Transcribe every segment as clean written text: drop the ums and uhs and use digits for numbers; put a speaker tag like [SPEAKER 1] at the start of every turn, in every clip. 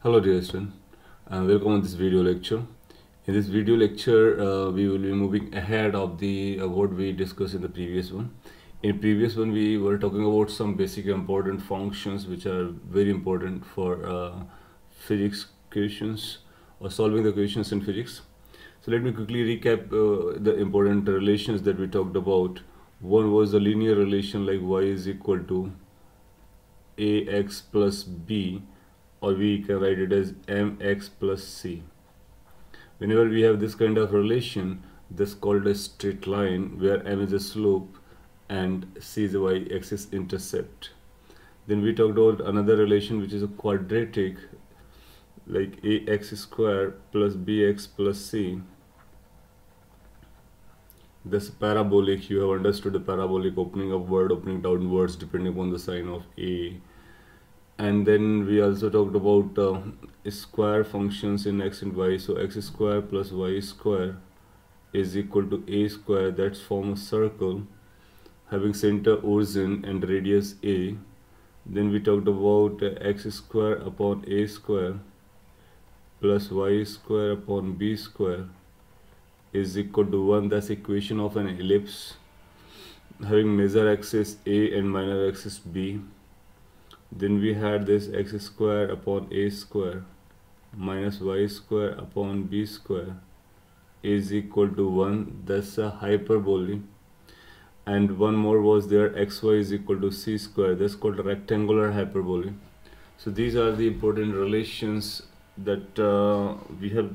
[SPEAKER 1] Hello dear student, welcome on this video lecture. In this video lecture, we will be moving ahead of the what we discussed in the previous one. In previous one, we were talking about some basic important functions which are very important for physics questions or solving the questions in physics. So let me quickly recap the important relations that we talked about. One was the linear relation like y is equal to ax plus b, or we can write it as mx plus c. Whenever we have this kind of relation, this is called a straight line where m is a slope and c is a y-axis intercept. Then we talked about another relation which is a quadratic like ax square plus bx plus c. This parabolic, you have understood the parabolic, opening upward, opening downwards depending upon the sign of a. And then we also talked about square functions in x and y. So x square plus y square is equal to a square. That's form a circle having center origin and radius a. Then we talked about x square upon a square plus y square upon b square is equal to 1. That's equation of an ellipse having major axis a and minor axis b. Then we had this x square upon a square minus y square upon b square is equal to 1. That's a hyperbole. And one more was there, xy is equal to c square. That's called a rectangular hyperbole. So these are the important relations that we have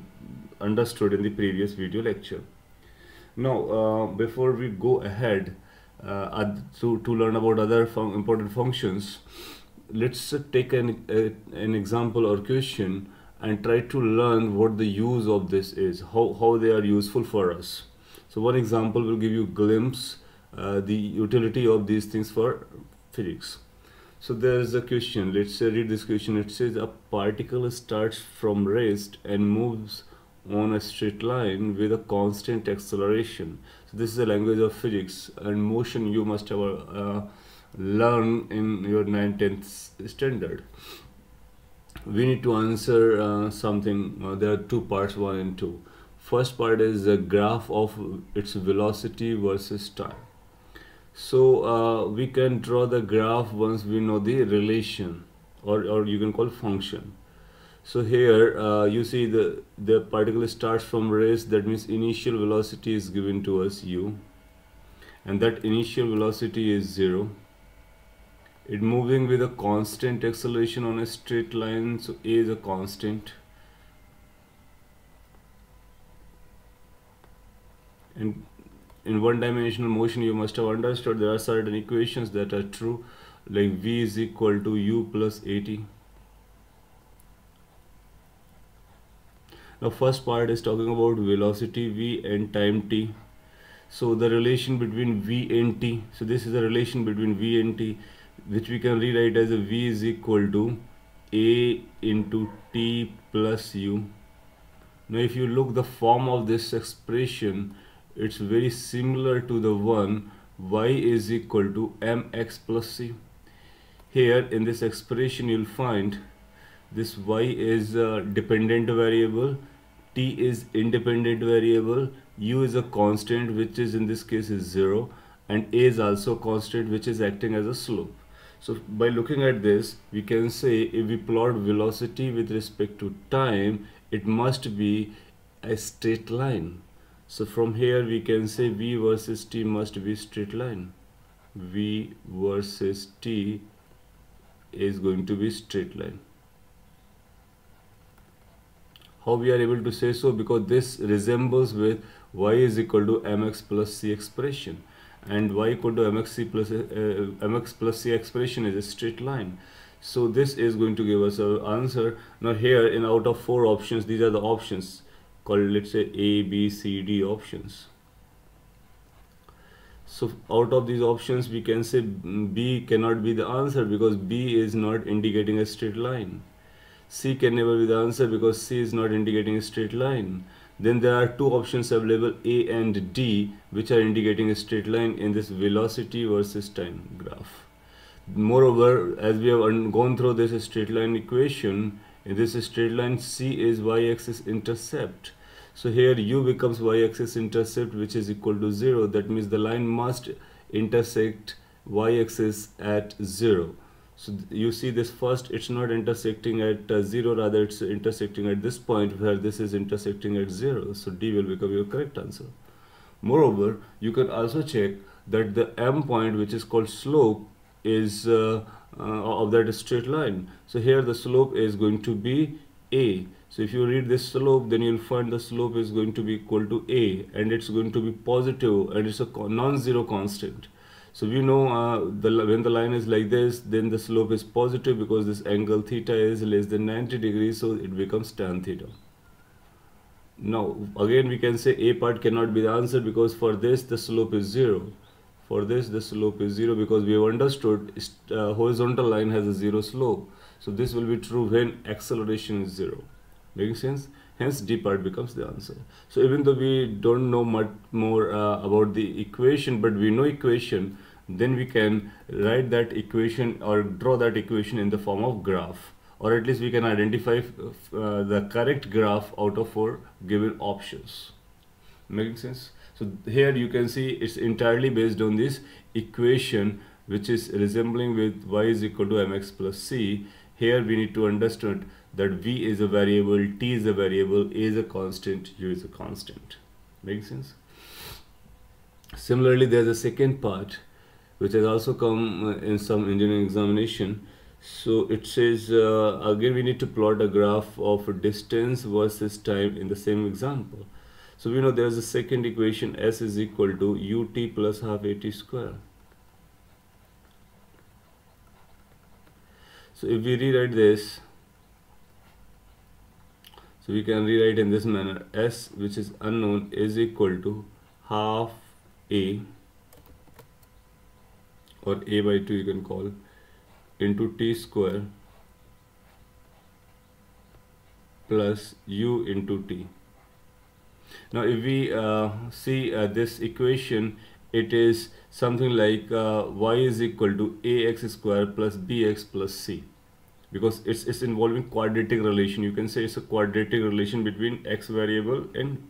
[SPEAKER 1] understood in the previous video lecture. Now before we go ahead to learn about other important functions, let's take an example or question and try to learn what the use of this is, how they are useful for us. So one example will give you a glimpse the utility of these things for physics. So there is a question. Let's say read this question. It says a particle starts from rest and moves on a straight line with a constant acceleration. So this is the language of physics, and motion you must have learn in your 9th 10th standard. We need to answer something. There are two parts, 1 and 2. First part is the graph of its velocity versus time. So we can draw the graph once we know the relation, or you can call function. So here you see the particle starts from rest. That means initial velocity is given to us u, and that initial velocity is 0. It moving with a constant acceleration on a straight line, so a is a constant. And in one-dimensional motion, you must have understood there are certain equations that are true, like v is equal to u plus at. Now first part is talking about velocity v and time t. So the relation between v and t, so this is the relation between v and t, which we can rewrite as a v is equal to a into t plus u. Now if you look the form of this expression, it's very similar to the one y is equal to mx plus c. Here in this expression you'll find this y is a dependent variable, t is independent variable, u is a constant which is in this case is 0, and a is also constant which is acting as a slope. So by looking at this, we can say if we plot velocity with respect to time, it must be a straight line. So from here we can say v versus t must be straight line. V versus t is going to be straight line. How we are able to say so? Because this resembles with y is equal to mx plus c expression, and y equal to mx plus c expression is a straight line. So this is going to give us our answer. Now here in out of 4 options, these are the options called, let's say, A, B, C, D options. So out of these options we can say B cannot be the answer because B is not indicating a straight line. C can never be the answer because C is not indicating a straight line. Then there are 2 options available, A and D, which are indicating a straight line in this velocity versus time graph. Moreover, as we have gone through this straight line equation, In this straight line, C is y-axis intercept. So here u becomes y-axis intercept, which is equal to 0. That means the line must intersect y-axis at 0. So you see this first, it's not intersecting at 0, rather it's intersecting at this point where this is intersecting at 0. So D will become your correct answer. Moreover, you can also check that the M point, which is called slope, is of that straight line. So here the slope is going to be A. So if you read this slope, then you'll find the slope is going to be equal to A, and it's going to be positive, and it's a non-zero constant. So we know when the line is like this, then the slope is positive because this angle theta is less than 90 degrees, so it becomes tan theta. Now again we can say A part cannot be the answer because for this the slope is 0. For this the slope is 0 because we have understood horizontal line has a 0 slope. So this will be true when acceleration is 0. Making sense? Hence D part becomes the answer. So even though we don't know much more about the equation, but we know equation, then we can write that equation or draw that equation in the form of graph, or at least we can identify the correct graph out of 4 given options. Making sense? So here you can see it's entirely based on this equation, which is resembling with y is equal to mx plus c. Here we need to understand that v is a variable, t is a variable, a is a constant, u is a constant. Makes sense? Similarly, there's a second part which has also come in some engineering examination. So it says again we need to plot a graph of distance versus time in the same example. So we know there's a second equation, s is equal to ut plus half at square. So if we rewrite this, so we can rewrite in this manner: s, which is unknown, is equal to half a, or a by 2 you can call, into t square plus u into t. Now if we see this equation, it is something like y is equal to ax square plus bx plus c, because it's involving quadratic relation. You can say it's a quadratic relation between x variable and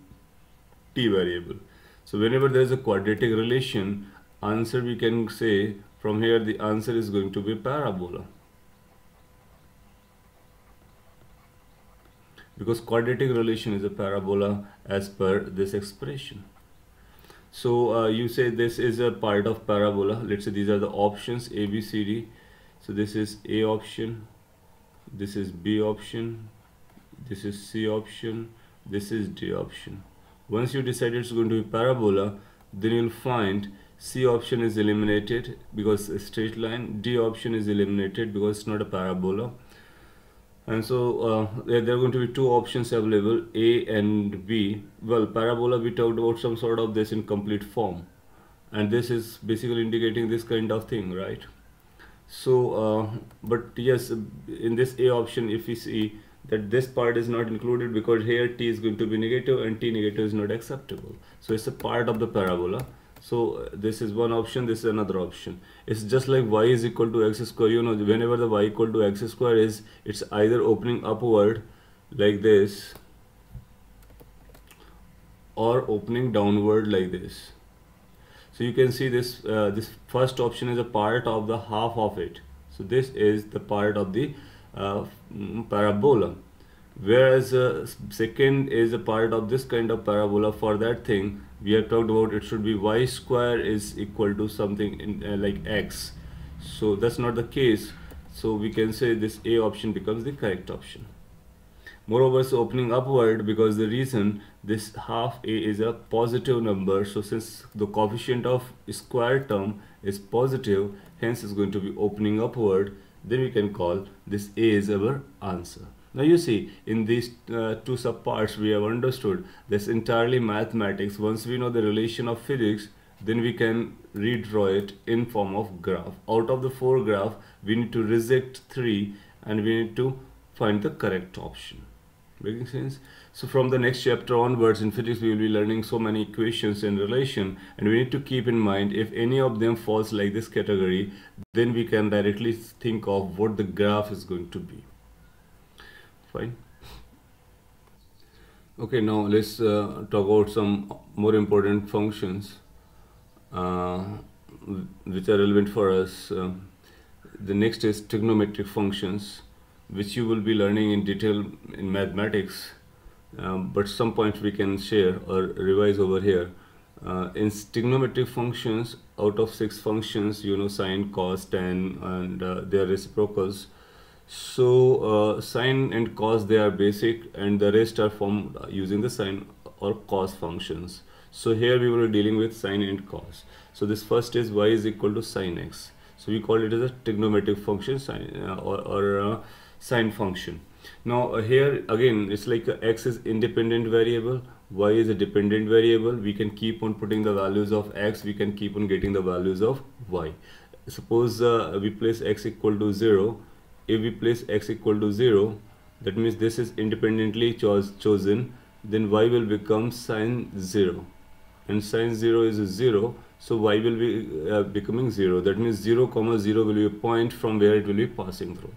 [SPEAKER 1] t variable. So whenever there is a quadratic relation, answer we can say from here the answer is going to be parabola, because quadratic relation is a parabola as per this expression. So you say this is a part of parabola. Let's say these are the options A, B, C, D. So this is A option, this is B option, this is C option, this is D option. Once you decide it's going to be parabola, then you'll find C option is eliminated because a straight line, D option is eliminated because it's not a parabola. And so there are going to be two options available, A and B. Well, parabola, we talked about some sort of this in complete form, and this is basically indicating this kind of thing, right? So but yes, in this A option, if we see that this part is not included because here t is going to be negative and t negative is not acceptable, so it's a part of the parabola. So this is one option, this is another option. It's just like y is equal to x square. You know, whenever the y equal to x square is, it's either opening upward like this or opening downward like this. So you can see this this first option is a part of the half of it. So this is the part of the parabola, whereas second is a part of this kind of parabola. For that thing we have talked about, it should be y square is equal to something in, like x. So that's not the case, so we can say this A option becomes the correct option. Moreover, so opening upward, because the reason this half A is a positive number, so since the coefficient of square term is positive, hence is going to be opening upward, then we can call this A is our answer. Now you see, in these two subparts we have understood this entirely mathematics. Once we know the relation of physics, then we can redraw it in form of graph. Out of the 4 graph, we need to reject 3 and we need to find the correct option. Making sense? So from the next chapter onwards in physics, we will be learning so many equations in relation, and we need to keep in mind if any of them falls like this category, then we can directly think of what the graph is going to be. Fine. Okay, now let's talk about some more important functions uh, which are relevant for us. The next is trigonometric functions, which you will be learning in detail in mathematics, but some points we can share or revise over here. In trigonometric functions, out of 6 functions, you know, sine, cos, tan, and they are reciprocals. So sine and cos, they are basic, and the rest are formed using the sine or cos functions. So here we will be dealing with sine and cos. So this first is y is equal to sine x. So we call it as a trigonometric function, sine or sine function. Now here again it's like x is independent variable, y is a dependent variable. We can keep on putting the values of x, we can keep on getting the values of y. Suppose we place x equal to 0. If we place x equal to 0, that means this is independently chosen, then y will become sine 0, and sine 0 is 0, so y will be becoming 0. That means 0 comma 0 will be a point from where it will be passing through.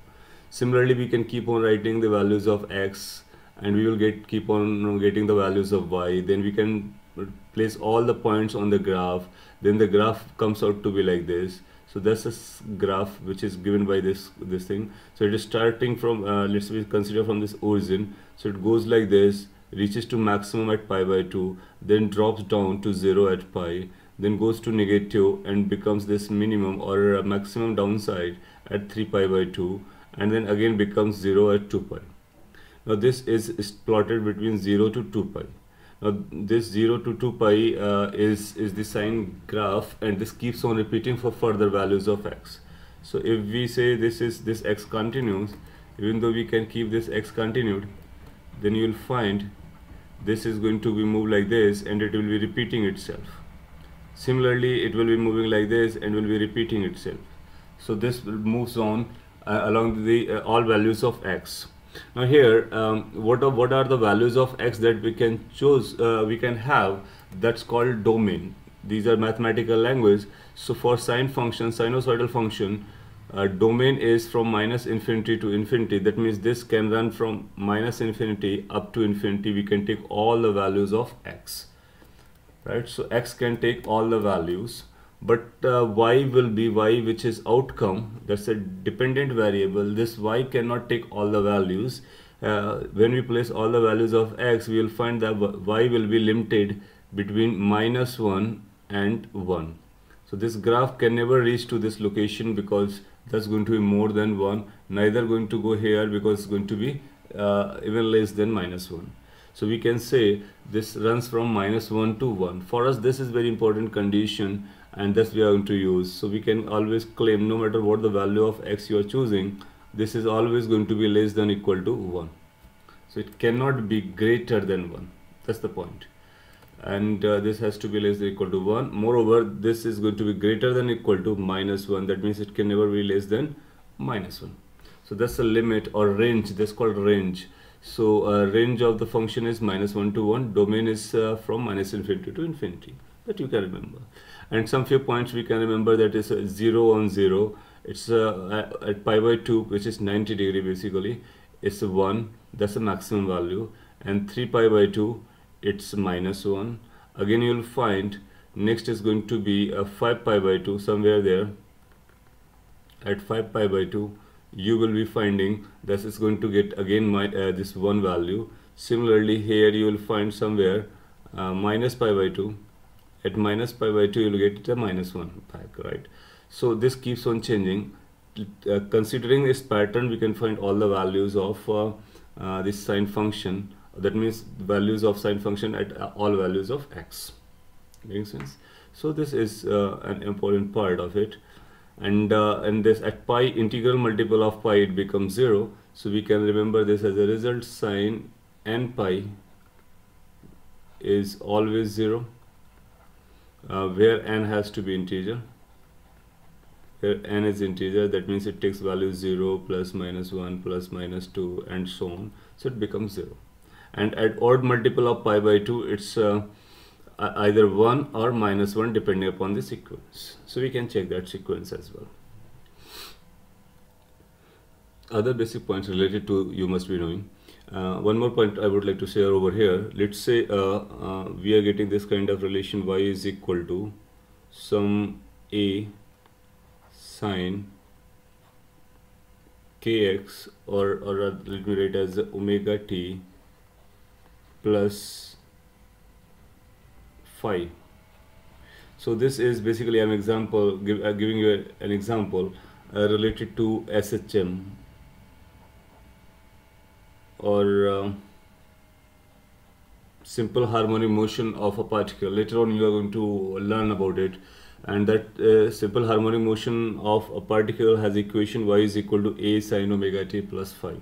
[SPEAKER 1] Similarly, we can keep on writing the values of x, and we will keep on getting the values of y. Then we can place all the points on the graph. Then the graph comes out to be like this. So that's a graph which is given by this thing. So it is starting from let's consider from this origin. So it goes like this, reaches to maximum at pi by 2, then drops down to 0 at pi, then goes to negative and becomes this minimum or a maximum downside at 3 pi by 2, and then again becomes 0 at 2 pi. Now this is plotted between 0 to 2 pi. Now this 0 to 2 pi is the sine graph, and this keeps on repeating for further values of x. So if we say this x continues, even though we can keep this x continued, then you will find this is going to be moved like this, and it will be repeating itself. Similarly, it will be moving like this and will be repeating itself. So this moves on along the all values of x. Now here, what are the values of x that we can choose? We can have, that's called domain. These are mathematical language. So for sine function, sinusoidal function, domain is from minus infinity to infinity. That means this can run from minus infinity up to infinity. We can take all the values of x, right? So x can take all the values, but y will be y, which is outcome. That's a dependent variable. This y cannot take all the values. When we place all the values of x, we will find that y will be limited between -1 and 1. So this graph can never reach to this location because that's going to be more than 1. Neither going to go here because it's going to be even less than -1. So we can say this runs from -1 to 1. For us, this is very important condition, and that's we are going to use. So we can always claim, no matter what the value of x you are choosing, this is always going to be less than equal to 1. So it cannot be greater than 1. That's the point. And this has to be less than equal to 1. Moreover, this is going to be greater than equal to -1. That means it can never be less than -1. So that's a limit or range. That's called range. So range of the function is -1 to 1. Domain is from minus infinity to infinity. That you can remember. And some few points we can remember, that is 0 on 0. It's at pi by 2, which is 90 degree basically. It's 1. That's the maximum value. And 3 pi by 2, it's -1. Again you will find next is going to be 5 pi by 2, somewhere there. At 5 pi by 2, you will be finding that is going to get again this one value. Similarly here you will find somewhere minus pi by 2. At minus pi by 2 you will get it a -1 back, right? So this keeps on changing. Considering this pattern, we can find all the values of this sine function. That means values of sine function at all values of x. Making sense? So this is an important part of it. And this at pi, integral multiple of pi, it becomes 0. So we can remember this as a result. Sine n pi is always 0, where n has to be integer. Here n is integer, that means it takes value 0 plus -1 plus -2 and so on. So it becomes 0. And at odd multiple of pi by 2, it's either 1 or -1 depending upon the sequence. So we can check that sequence as well. Other basic points related to you must be knowing. One more point I would like to share over here. Let's say we are getting this kind of relation y is equal to some a sine kx, or let me write as omega t plus phi. So this is basically an example, giving you an example related to SHM, or simple harmonic motion of a particle. Later on you are going to learn about it, and that simple harmonic motion of a particle has equation y is equal to a sine omega t plus phi.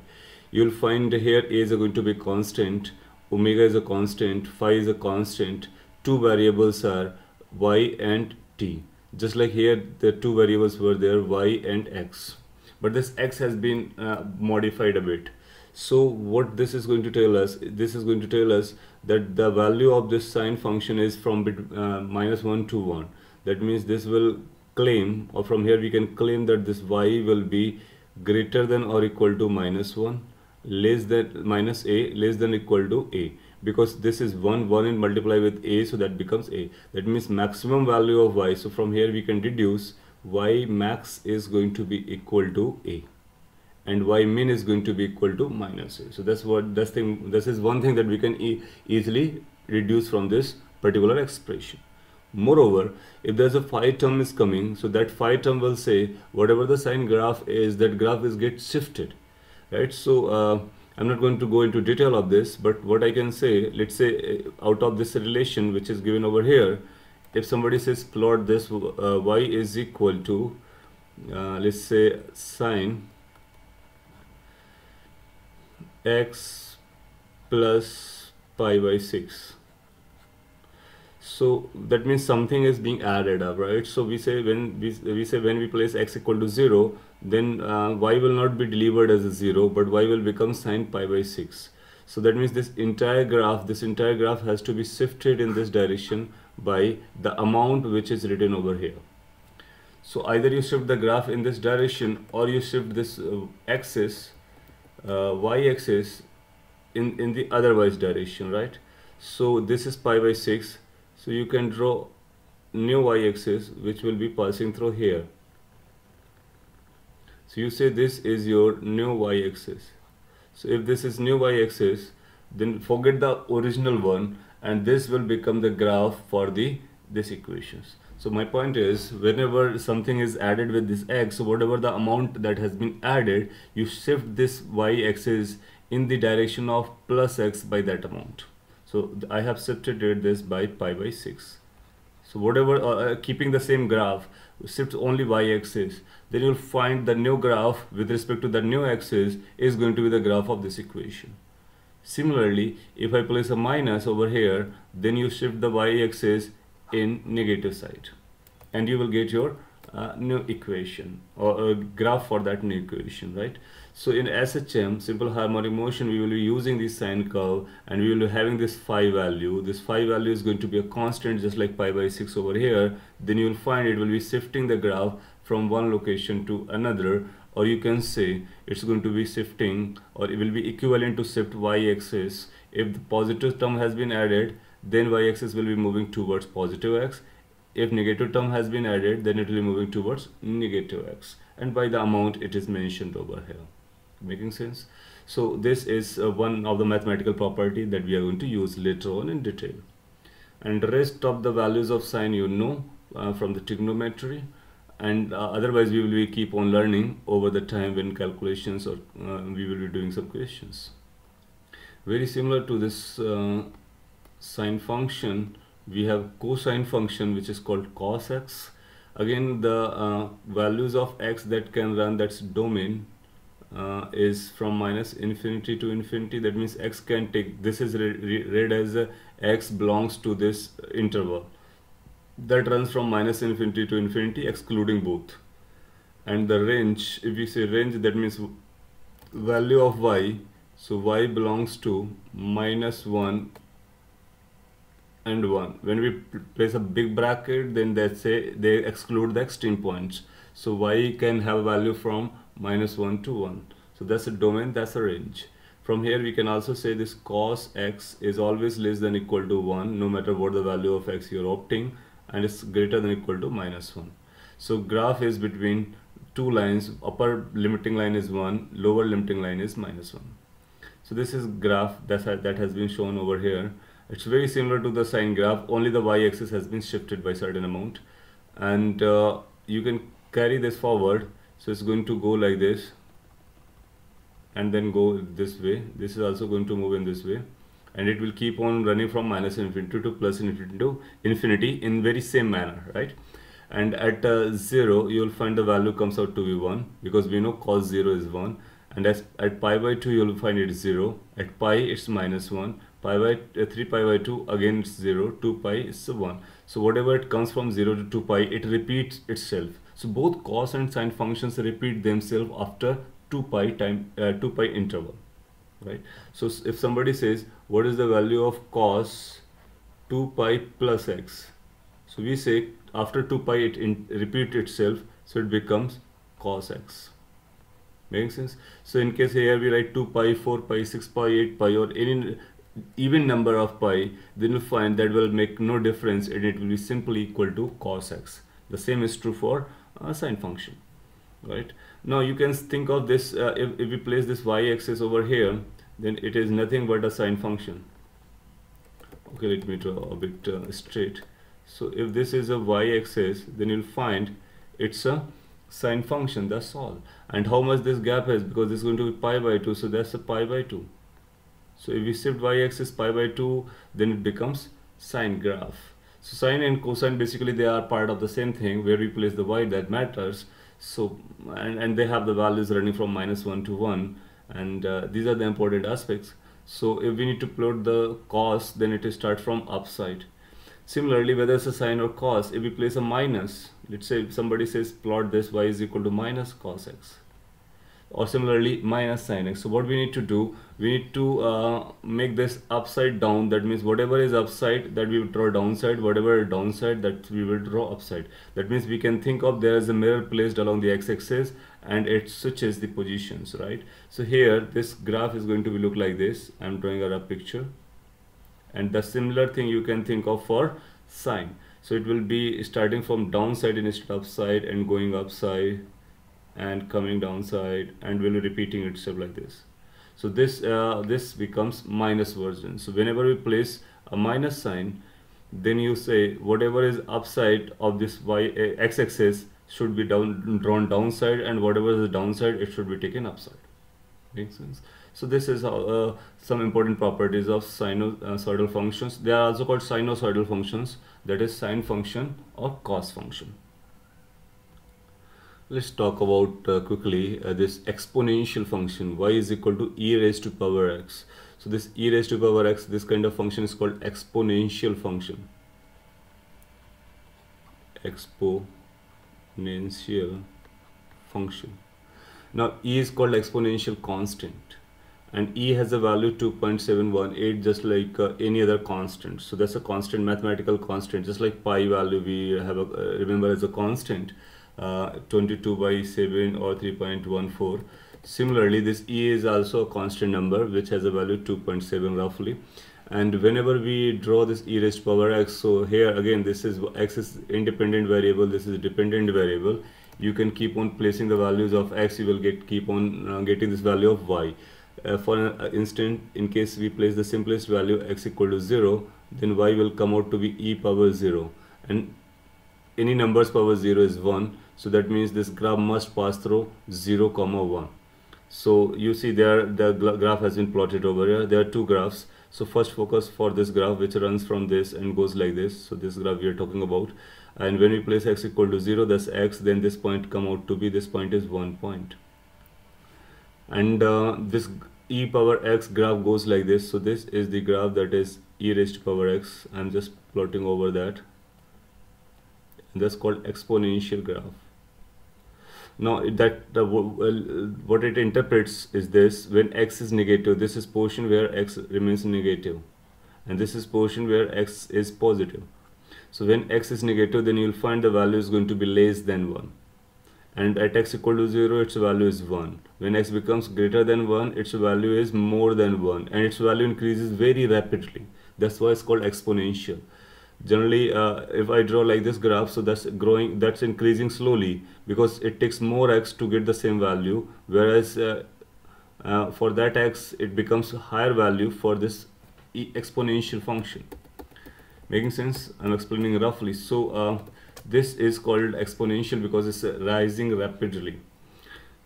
[SPEAKER 1] You will find here a is going to be constant, omega is a constant, phi is a constant. Two variables are y and t. Just like here the two variables were there, y and x, but this x has been modified a bit. So what this is going to tell us, this is going to tell us that the value of this sine function is from -1 to 1. That means this will claim, or from here we can claim, that this y will be greater than or equal to -1, less than minus a, less than equal to a, because this is 1 and multiply with a, so that becomes a. That means maximum value of y. So from here we can deduce y max is going to be equal to a, and y min is going to be equal to minus a. So this is one thing that we can easily reduce from this particular expression. Moreover, if there's a phi term is coming, so that phi term will say whatever the sine graph is, that graph is get shifted, right? So I'm not going to go into detail of this, but what I can say, let's say out of this relation which is given over here, if somebody says plot this y is equal to let's say sine x plus pi by 6, so that means something is being added up, right? So we say when we place x equal to 0, then y will not be delivered as a 0, but y will become sine pi by 6. So that means this entire graph has to be shifted in this direction by the amount which is written over here. So either you shift the graph in this direction, or you shift this axis, y-axis, in the otherwise direction, right? So this is pi by 6, so you can draw new y-axis which will be passing through here. So you say this is your new y-axis. So if this is new y-axis, then forget the original one, and this will become the graph for this equations. So my point is, whenever something is added with this x, so whatever the amount that has been added, you shift this y-axis in the direction of plus x by that amount. So I have substituted this by pi by 6. So whatever, keeping the same graph, shift only y-axis, then you'll find the new graph with respect to the new axis is going to be the graph of this equation. Similarly, if I place a minus over here, then you shift the y-axis in negative side, and you will get your new equation, or a graph for that new equation, right? So in SHM, simple harmonic motion, we will be using this sine curve, and we will be having this phi value. This phi value is going to be a constant, just like pi by 6 over here. Then you will find it will be shifting the graph from one location to another, or you can say it's going to be shifting, or it will be equivalent to shift y-axis. If the positive term has been added, then y-axis will be moving towards positive x. If negative term has been added, then it will be moving towards negative x, and by the amount it is mentioned over here. Making sense? So this is one of the mathematical property that we are going to use later on in detail, and the rest of the values of sine you know from the trigonometry, and otherwise we will be keep on learning over the time when calculations, or we will be doing some questions. Very similar to this sine function, we have cosine function which is called cos x. Again, the values of x that can run, that's domain, is from -infinity to infinity. That means x can take, this is read as x belongs to this interval that runs from -infinity to infinity, excluding both. And the range, if we say range, that means value of y, so y belongs to -1 and 1. When we place a big bracket, then they say they exclude the extreme points, so y can have a value from -1 to 1. So that's a domain, that's a range. From here we can also say this cos x is always less than equal to 1 no matter what the value of x you're opting, and it's greater than equal to -1. So graph is between two lines, upper limiting line is 1, lower limiting line is -1. So this is graph that has been shown over here. It's very similar to the sine graph, only the y-axis has been shifted by certain amount, and you can carry this forward. So it's going to go like this and then go this way. This is also going to move in this way, and it will keep on running from -infinity to +infinity in very same manner, right? And at 0 you will find the value comes out to be 1, because we know cos 0 is 1, and at pi by 2 you will find it 0, at pi it's -1, pi by 3 pi by 2 again it's 0, 2 pi is 1. So whatever it comes from 0 to 2 pi, it repeats itself. So both cos and sine functions repeat themselves after 2 pi interval, right? So if somebody says what is the value of cos 2 pi plus x, so we say after 2 pi it repeats itself, so it becomes cos x. Makes sense? So in case here we write 2 pi, 4 pi, 6 pi, 8 pi, or any even number of pi, then you'll find that will make no difference and it will be simply equal to cos x. The same is true for sine function, right? Now you can think of this, if we place this y-axis over here, then it is nothing but a sine function. Okay, let me draw a bit straight. So if this is a y-axis, then you'll find it's a sine function, that's all. And how much this gap is, because this is going to be pi by 2, so that's a pi by 2. So if we shift y-axis pi by 2, then it becomes sine graph. So sine and cosine, basically they are part of the same thing. Where we place the y, that matters. So and they have the values running from -1 to 1, and these are the important aspects. So if we need to plot the cos, then it starts from upside. Similarly, whether it's a sine or cos, if we place a minus, let's say if somebody says plot this y is equal to minus cos x, or similarly minus sine x. So what we need to do, we need to make this upside down. That means whatever is upside, that we will draw downside, whatever downside, that we will draw upside. That means we can think of there is a mirror placed along the x-axis and it switches the positions, right? So here this graph is going to be look like this. I'm drawing a rough picture, and the similar thing you can think of for sine. So it will be starting from downside instead of upside, and going upside and coming downside, and will be repeating itself like this. So this becomes minus version. So whenever we place a minus sign, then you say whatever is upside of this x-axis should be drawn downside, and whatever is the downside, it should be taken upside. Makes sense? So this is how, some important properties of sinusoidal functions. They are also called sinusoidal functions, that is sine function or cos function. Let's talk about quickly this exponential function. Y is equal to e raised to power x. So this e raised to power x, this kind of function is called exponential function. Exponential function. Now e is called exponential constant, and e has a value 2.718, just like any other constant. So that's a constant, mathematical constant, just like pi value we have remember as a constant, 22/7 or 3.14. Similarly, this e is also a constant number which has a value 2.7 roughly. And whenever we draw this e raised to power x, so here again this is x is independent variable, this is dependent variable. You can keep on placing the values of x, you will keep on getting this value of y. For instance, in case we place the simplest value x equal to 0, then y will come out to be e power 0, and any number's power 0 is 1. So that means this graph must pass through 0, 1. So you see there the graph has been plotted over here. There are two graphs. So first focus for this graph which runs from this and goes like this. So this graph we are talking about, and when we place x equal to 0, that's x, then this point come out to be, this point is 1 point, and this e power x graph goes like this. So this is the graph that is e raised to power x. I'm just plotting over that, and that's called exponential graph. Now what it interprets is this: when x is negative, this is portion where x remains negative, and this is portion where x is positive. So when x is negative, then you'll find the value is going to be less than 1, and at x equal to 0 its value is 1. When x becomes greater than 1 its value is more than 1, and its value increases very rapidly. That's why it's called exponential. Generally if I draw like this graph, so that's increasing slowly because it takes more x to get the same value, whereas for that x it becomes higher value for this exponential function. Making sense? I'm explaining roughly. So this is called exponential because it's rising rapidly.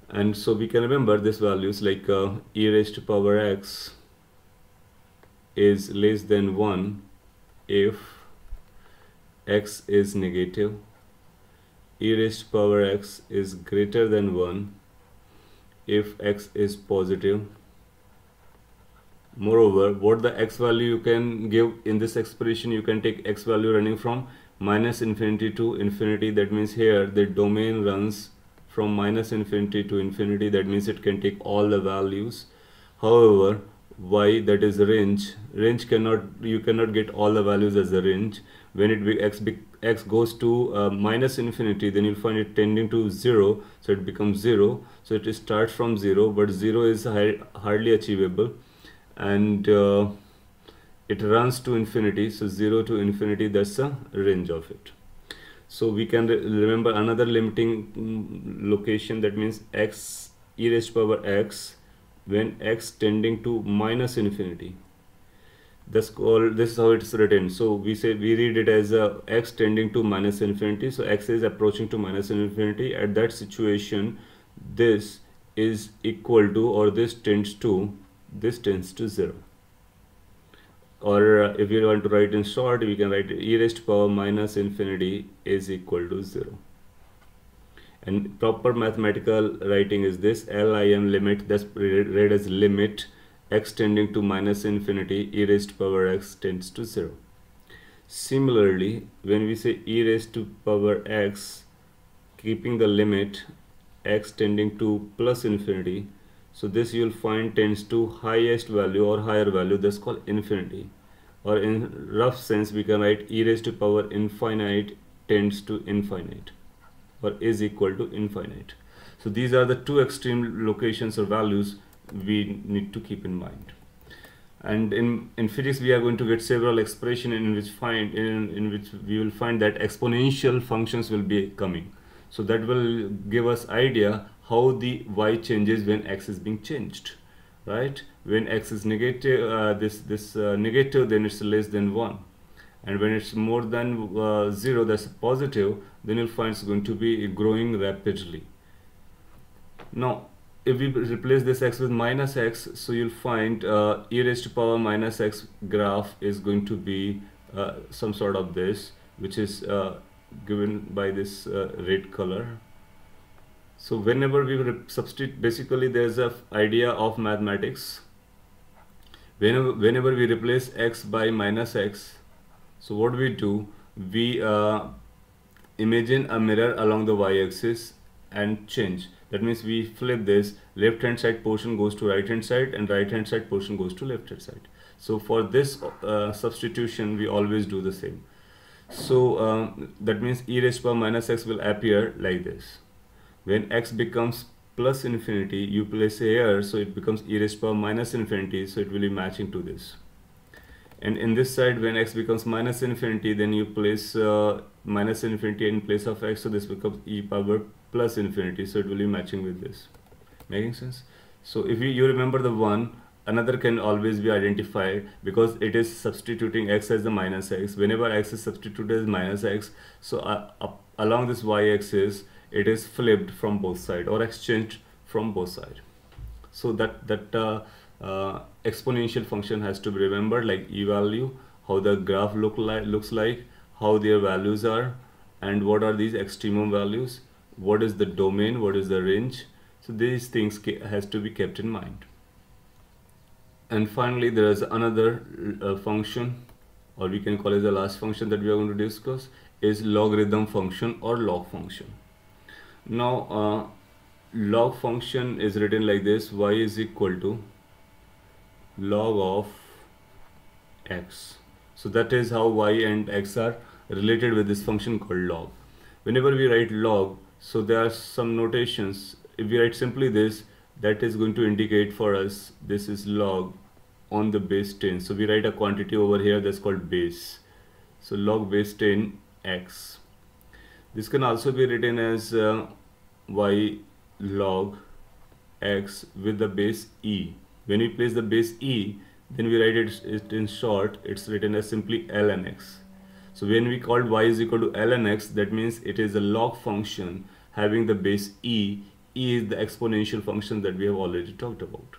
[SPEAKER 1] And so we can remember these values like e raised to power x is less than 1 if x is negative, e raised to power x is greater than 1 if x is positive. Moreover, what the x value you can give in this expression, you can take x value running from minus infinity to infinity. That means here the domain runs from minus infinity to infinity. That means it can take all the values. However, y, that is range you cannot get all the values as a range. When x goes to minus infinity, then you'll find it tending to 0, so it becomes 0. So it starts from 0, but 0 is hardly achievable, and it runs to infinity. So 0 to infinity, that's the range of it. So we can remember another limiting location, that means x e raised to power x when x tending to minus infinity. This is how it's written. So we read it as x tending to minus infinity. So x is approaching to minus infinity. At that situation, this is equal to, or this tends to 0. Or if you want to write in short, we can write e raised to power minus infinity is equal to 0. And proper mathematical writing is this: lim limit, that's read as limit x tending to minus infinity, e raised to power x tends to 0. Similarly, when we say e raised to power x, keeping the limit x tending to plus infinity, so this you'll find tends to highest value or higher value, that's called infinity. Or in rough sense, we can write e raised to power infinite tends to infinite, or is equal to infinite. So these are the two extreme locations or values we need to keep in mind. And in physics we are going to get several expressions in which we will find that exponential functions will be coming. So that will give us idea how the y changes when x is being changed, right? When x is negative, negative, then it's less than 1, and when it's more than 0, that's positive, then you'll find it's going to be growing rapidly. Now if we replace this x with minus x, so you'll find e raised to power minus x graph is going to be some sort of this, which is given by this red color. So whenever we substitute, basically there's a idea of mathematics. Whenever we replace x by minus x, so what we do, we imagine a mirror along the y-axis and change. That means we flip this, left hand side portion goes to right hand side and right hand side portion goes to left hand side. So for this substitution we always do the same. So that means e raised to power minus x will appear like this. When x becomes plus infinity, you place here, so it becomes e raised to power minus infinity, so it will be matching to this. And in this side, when x becomes minus infinity, then you place minus infinity in place of x, so this becomes e power plus infinity, so it will be matching with this. Making sense? So if you remember the one, another can always be identified because it is substituting x as the minus x. Whenever x is substituted as minus x, so along this y-axis, it is flipped from both sides or exchanged from both sides. So that exponential function has to be remembered, like e value, how the graph looks like, how their values are, and what are these extremum values, what is the domain, what is the range. So these things has to be kept in mind. And finally there is another function, or we can call it the last function that we are going to discuss, is logarithm function or log function. Now log function is written like this: y is equal to log of x. So that is how y and x are related with this function called log. Whenever we write log, So there are some notations. If we write simply this, that is going to indicate for us this is log on the base 10. So we write a quantity over here that's called base. So log base 10 x. This can also be written as y log x with the base e. When we place the base e, then we write it in short, it's written as simply ln x. So when we called y is equal to ln x, that means it is a log function having the base e. E is the exponential function that we have already talked about.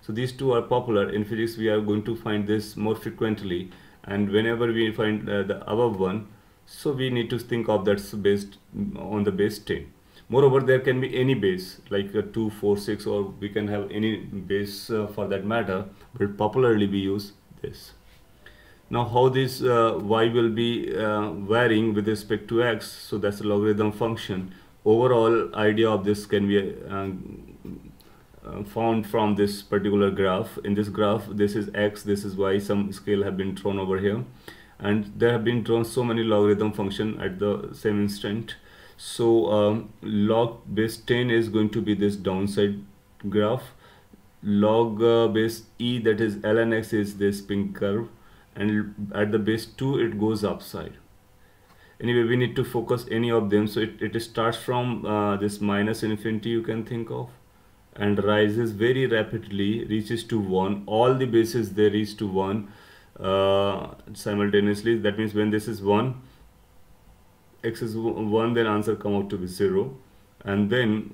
[SPEAKER 1] So these two are popular. In physics, we are going to find this more frequently, and whenever we find the above one, so we need to think of that's based on the base 10. Moreover, there can be any base like 2, 4, 6, or we can have any base for that matter, but popularly we use this. Now how this y will be varying with respect to x, so that's a logarithm function. Overall idea of this can be found from this particular graph. In this graph, this is x, this is y, some scale have been drawn over here, and there have been drawn so many logarithm function at the same instant. So log base 10 is going to be this downside graph. Log base e, that is ln x, is this pink curve, and at the base 2 it goes upside. Anyway, we need to focus any of them. So it starts from this minus infinity, you can think of, and rises very rapidly, reaches to 1. All the bases they reach to 1 simultaneously. That means when this is 1, x is 1, then answer come out to be 0, and then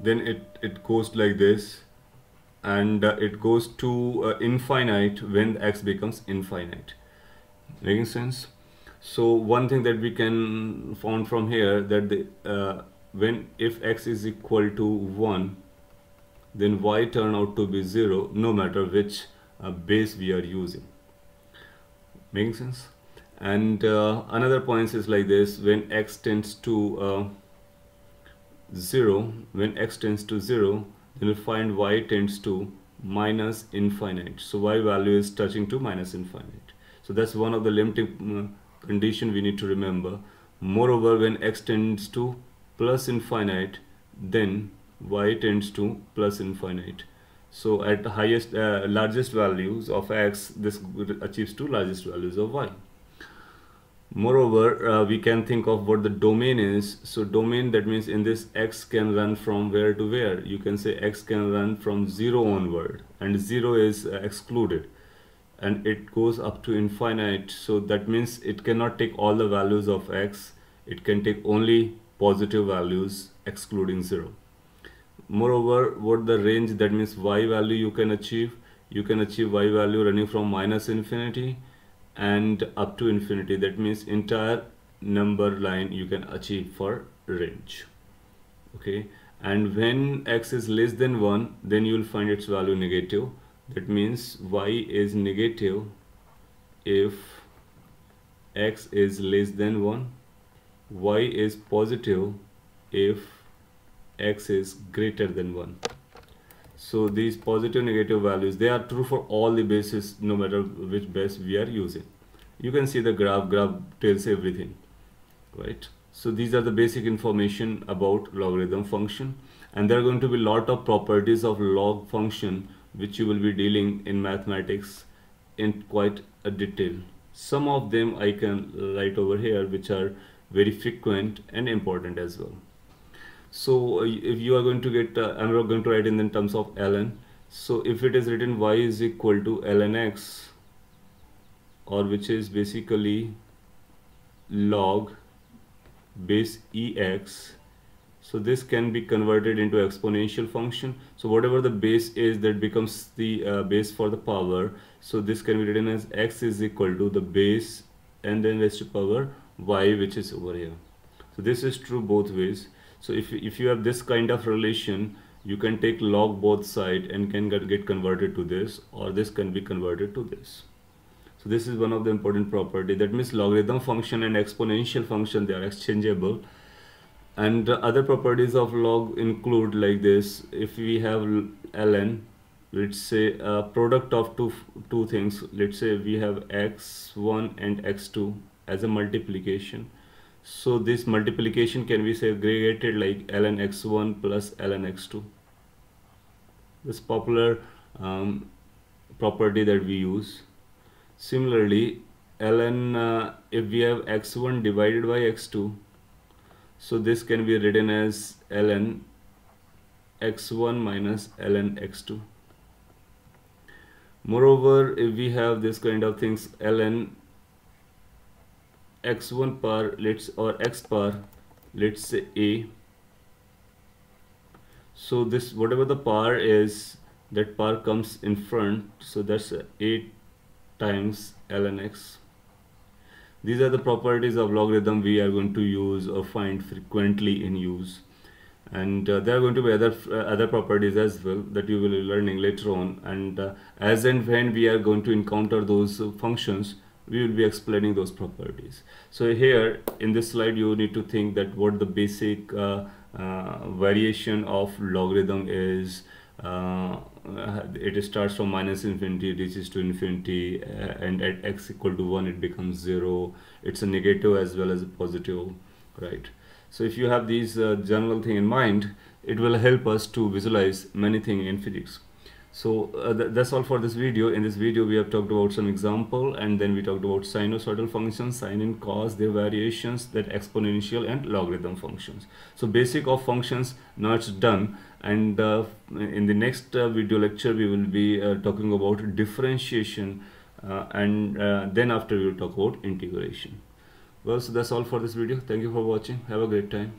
[SPEAKER 1] it goes like this, and it goes to infinite when x becomes infinite. Making sense? So one thing that we can found from here, that the when if x is equal to 1, then y turn out to be 0 no matter which base we are using. Making sense? And another point is like this: when x tends to 0, when x tends to 0, then we find y tends to minus infinite. So y value is touching to minus infinite. So that's one of the limiting condition we need to remember. Moreover, when x tends to plus infinite, then y tends to plus infinite. So at the highest largest values of x, this achieves to largest values of y. Moreover, we can think of what the domain is. So domain, that means in this x can run from where to where. You can say x can run from 0 onward, and 0 is excluded, and it goes up to infinite. So that means it cannot take all the values of x, it can take only positive values excluding 0. Moreover, what the range, that means y value you can achieve y value running from minus infinity and up to infinity. That means entire number line you can achieve for range. Okay, and when x is less than 1, then you will find its value negative. That means y is negative if x is less than 1, y is positive if x is greater than 1. So these positive negative values, they are true for all the bases no matter which base we are using. You can see the graph tells everything, right? So these are the basic information about logarithm function, and there are going to be a lot of properties of log function which you will be dealing in mathematics in quite a detail. Some of them I can write over here, which are very frequent and important as well. So if you are going to get, I'm not going to write in terms of ln. So if it is written y is equal to ln x, or which is basically log base ex, so this can be converted into exponential function. So whatever the base is, that becomes the base for the power. So this can be written as x is equal to the base and then raised to power y, which is over here. So this is true both ways. So if you have this kind of relation, you can take log both side and can get converted to this, or this can be converted to this. So this is one of the important property. That means logarithm function and exponential function, they are exchangeable. And other properties of log include like this: if we have ln, let's say a product of two things, let's say we have x1 and x2 as a multiplication. So this multiplication can be segregated like ln x1 plus ln x2. This popular property that we use. Similarly, ln if we have x1 divided by x2, so this can be written as ln x1 minus ln x2. Moreover, if we have this kind of things, ln x1 power or x power, let's say a, so this whatever the power is, that power comes in front, so that's a times ln x. These are the properties of logarithm we are going to use or find frequently in use, and there are going to be other properties as well that you will be learning later on, and as and when we are going to encounter those functions, we will be explaining those properties. So here in this slide you need to think that what the basic variation of logarithm is. It starts from minus infinity, reaches to infinity, and at x equal to 1 it becomes 0. It's a negative as well as a positive, right? So if you have these general thing in mind, it will help us to visualize many things in physics. So that's all for this video. In this video we have talked about some example, and then we talked about sinusoidal functions, sine and cos, their variations, that exponential and logarithm functions. So basic of functions, now it's done, and in the next video lecture we will be talking about differentiation, and then after we will talk about integration. Well, so that's all for this video. Thank you for watching. Have a great time.